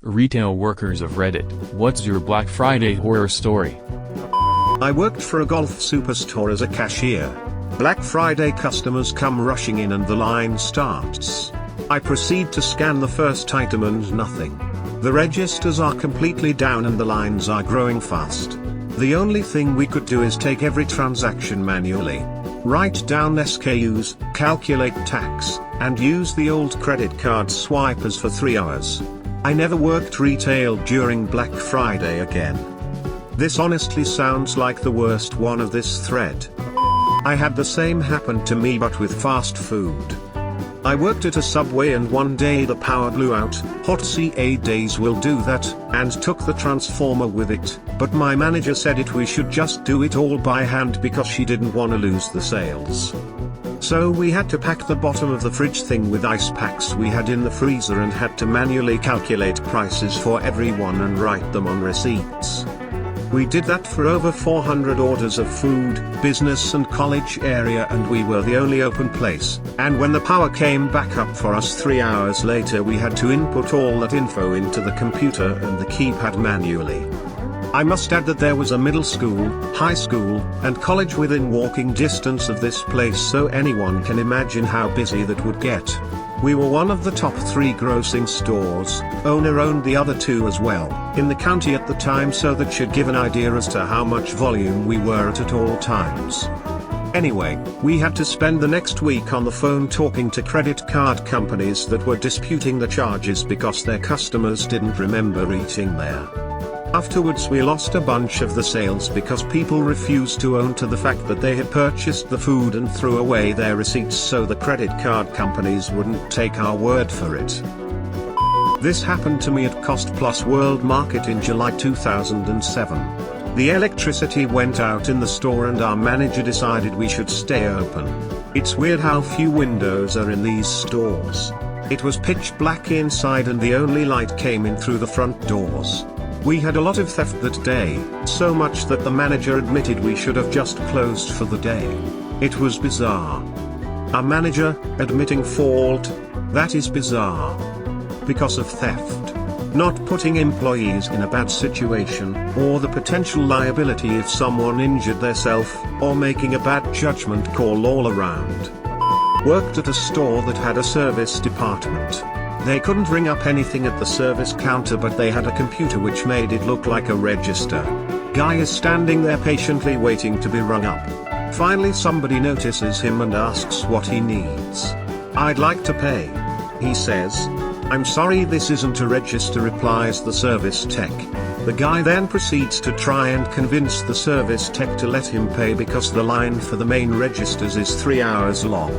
Retail workers of Reddit, what's your Black Friday horror story? I worked for a golf superstore as a cashier. Black Friday customers come rushing in and the line starts. I proceed to scan the first item and nothing. The registers are completely down and the lines are growing fast. The only thing we could do is take every transaction manually. Write down SKUs, calculate tax, and use the old credit card swipers for 3 hours. I never worked retail during Black Friday again. This honestly sounds like the worst one of this thread. I had the same happen to me but with fast food. I worked at a Subway and one day the power blew out. Hot CA days will do that, and took the transformer with it, but my manager said we should just do it all by hand because she didn't want to lose the sales. So we had to pack the bottom of the fridge thing with ice packs we had in the freezer and had to manually calculate prices for everyone and write them on receipts. We did that for over 400 orders of food, business and college area, and we were the only open place, and when the power came back up for us 3 hours later we had to input all that info into the computer and the keypad manually. I must add that there was a middle school, high school, and college within walking distance of this place, so anyone can imagine how busy that would get. We were one of the top 3 grossing stores, owner owned the other 2 as well, in the county at the time, so that should give an idea as to how much volume we were at all times. Anyway, we had to spend the next week on the phone talking to credit card companies that were disputing the charges because their customers didn't remember eating there. Afterwards we lost a bunch of the sales because people refused to own to the fact that they had purchased the food and threw away their receipts, so the credit card companies wouldn't take our word for it. This happened to me at Cost Plus World Market in July 2007. The electricity went out in the store and our manager decided we should stay open. It's weird how few windows are in these stores. It was pitch black inside and the only light came in through the front doors. We had a lot of theft that day, so much that the manager admitted we should have just closed for the day. It was bizarre. Our manager admitting fault? That is bizarre. Because of theft. Not putting employees in a bad situation, or the potential liability if someone injured theirself, or making a bad judgment call all around. Worked at a store that had a service department. They couldn't ring up anything at the service counter, but they had a computer which made it look like a register. Guy is standing there patiently waiting to be rung up. Finally somebody notices him and asks what he needs. "I'd like to pay," he says. "I'm sorry, this isn't a register," replies the service tech. The guy then proceeds to try and convince the service tech to let him pay because the line for the main registers is 3 hours long.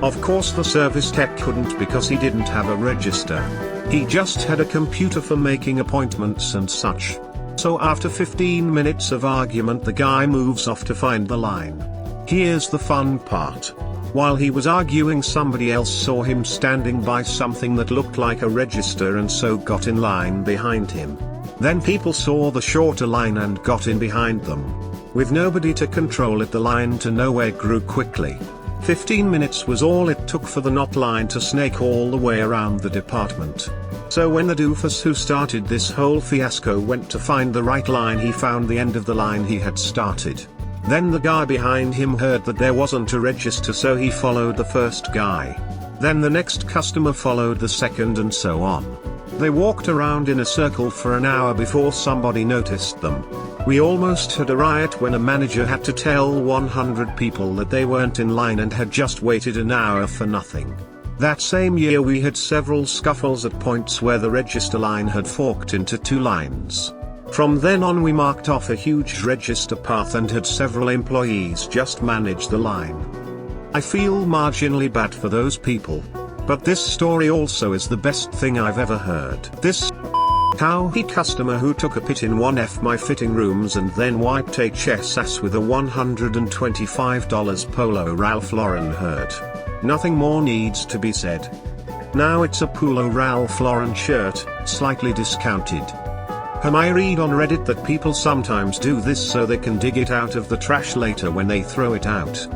Of course the service tech couldn't because he didn't have a register. He just had a computer for making appointments and such. So after 15 minutes of argument the guy moves off to find the line. Here's the fun part. While he was arguing, somebody else saw him standing by something that looked like a register and so got in line behind him. Then people saw the shorter line and got in behind them. With nobody to control it, the line to nowhere grew quickly. 15 minutes was all it took for the knot line to snake all the way around the department. So when the doofus who started this whole fiasco went to find the right line, he found the end of the line he had started. Then the guy behind him heard that there wasn't a register, so he followed the first guy. Then the next customer followed the second, and so on. They walked around in a circle for an hour before somebody noticed them. We almost had a riot when a manager had to tell 100 people that they weren't in line and had just waited an hour for nothing. That same year we had several scuffles at points where the register line had forked into 2 lines. From then on we marked off a huge register path and had several employees just manage the line. I feel marginally bad for those people. But this story also is the best thing I've ever heard. This cowhee customer who took a pit in one of my fitting rooms and then wiped HS ass with a $125 Polo Ralph Lauren shirt. Nothing more needs to be said. Now it's a Polo Ralph Lauren shirt, slightly discounted. I read on Reddit that people sometimes do this so they can dig it out of the trash later when they throw it out.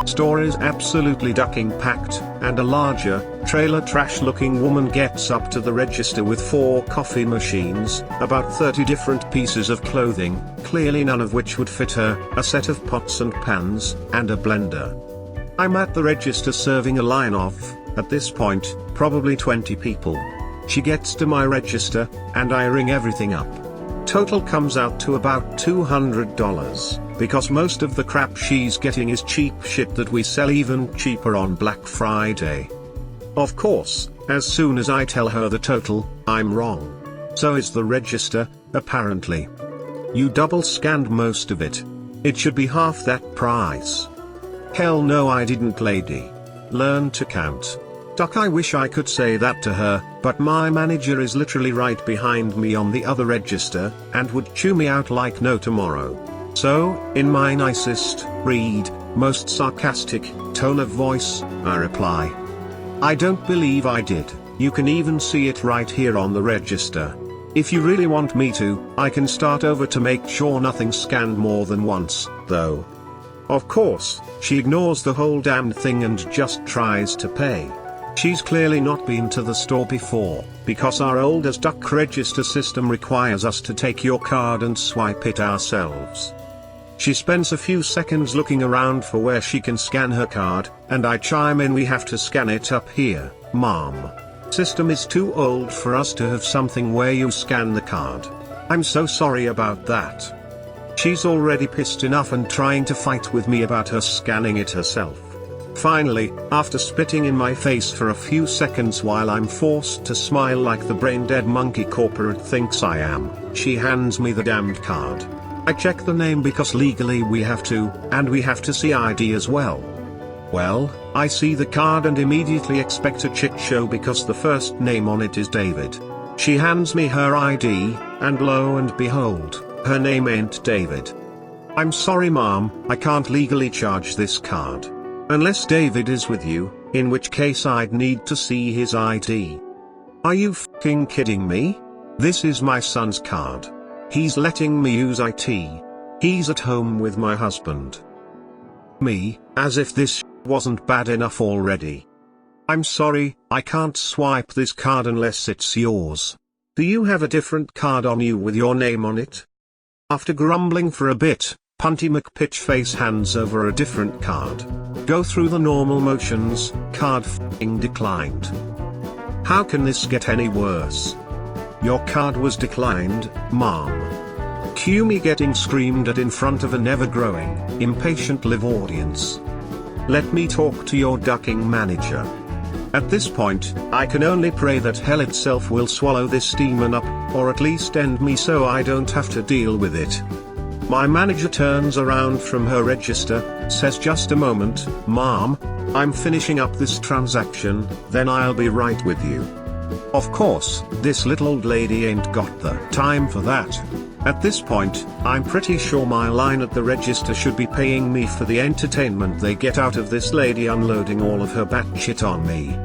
Store is absolutely ducking packed, and a larger, trailer trash looking woman gets up to the register with 4 coffee machines, about 30 different pieces of clothing, clearly none of which would fit her, a set of pots and pans, and a blender. I'm at the register serving a line of, at this point, probably 20 people. She gets to my register, and I ring everything up. Total comes out to about $200, because most of the crap she's getting is cheap shit that we sell even cheaper on Black Friday. Of course, as soon as I tell her the total, I'm wrong. So is the register, apparently. You double scanned most of it. It should be half that price. Hell no, I didn't, lady. Learn to count. Duck, I wish I could say that to her, but my manager is literally right behind me on the other register, and would chew me out like no tomorrow. So, in my nicest, most sarcastic tone of voice, I reply. I don't believe I did. You can even see it right here on the register. If you really want me to, I can start over to make sure nothing's scanned more than once, though. Of course, she ignores the whole damned thing and just tries to pay. She's clearly not been to the store before, because our old as duck register system requires us to take your card and swipe it ourselves. She spends a few seconds looking around for where she can scan her card, and I chime in, we have to scan it up here, ma'am. System is too old for us to have something where you scan the card. I'm so sorry about that. She's already pissed enough and trying to fight with me about her scanning it herself. Finally, after spitting in my face for a few seconds while I'm forced to smile like the brain-dead monkey corporate thinks I am, she hands me the damned card. I check the name because legally we have to, and we have to see ID as well. Well, I see the card and immediately expect a shit show because the first name on it is David. She hands me her ID, and lo and behold, her name ain't David. I'm sorry ma'am, I can't legally charge this card. Unless David is with you, in which case I'd need to see his ID. Are you f***ing kidding me? This is my son's card. He's letting me use IT. He's at home with my husband. Me, as if this wasn't bad enough already. I'm sorry, I can't swipe this card unless it's yours. Do you have a different card on you with your name on it? After grumbling for a bit, Punty McPitchface hands over a different card. Go through the normal motions, card f***ing declined. How can this get any worse? Your card was declined, ma'am. Cue me getting screamed at in front of an ever-growing, impatient live audience. Let me talk to your ducking manager. At this point, I can only pray that hell itself will swallow this demon up, or at least end me so I don't have to deal with it. My manager turns around from her register, says just a moment, ma'am, I'm finishing up this transaction, then I'll be right with you. Of course, this little old lady ain't got the time for that. At this point, I'm pretty sure my line at the register should be paying me for the entertainment they get out of this lady unloading all of her batshit on me.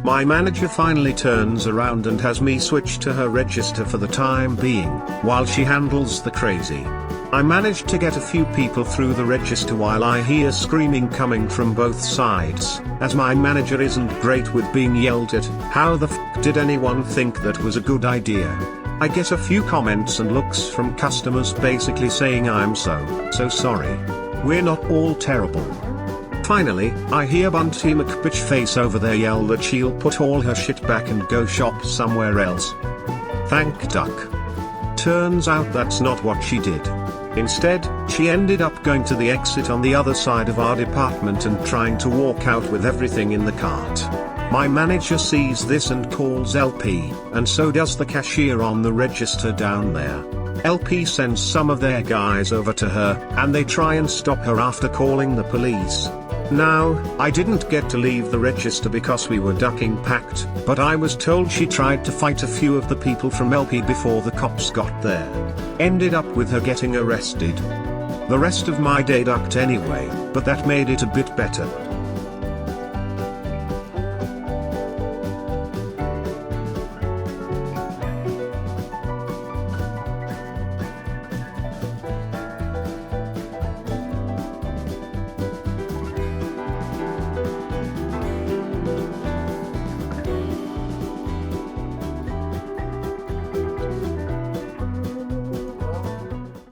My manager finally turns around and has me switch to her register for the time being, while she handles the crazy. I managed to get a few people through the register while I hear screaming coming from both sides, as my manager isn't great with being yelled at. How the f*** did anyone think that was a good idea? I get a few comments and looks from customers basically saying I'm so sorry. We're not all terrible. Finally, I hear Bunty McPitchface over there yell that she'll put all her shit back and go shop somewhere else. Thank Duck. Turns out that's not what she did. Instead, she ended up going to the exit on the other side of our department and trying to walk out with everything in the cart. My manager sees this and calls LP, and so does the cashier on the register down there. LP sends some of their guys over to her, and they try and stop her after calling the police. Now, I didn't get to leave the register because we were ducking packed, but I was told she tried to fight a few of the people from LP before the cops got there. Ended up with her getting arrested. The rest of my day ducked anyway, but that made it a bit better.